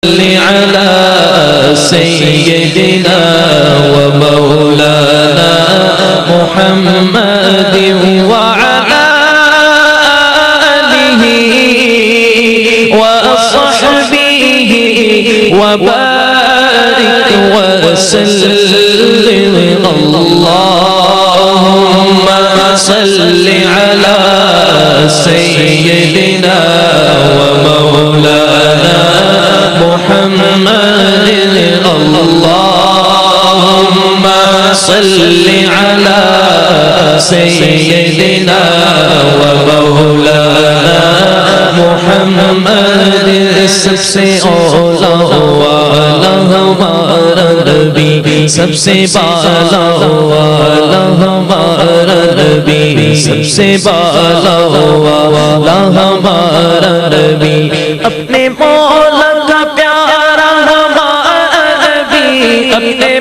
على سيدنا ومولانا محمد وعلى آله وصحبه وبارك وسلم اللهم صل على سيدنا ومولانا محمد اللهم صل على سيدنا ومولانا محمد سب سے اولا والا ہمارا نبی سب سے بالا والا ہمارا نبی سب سے بالا والا ہمارا نبی اپنے مولا کا پیارا ہمارا نبی اپنے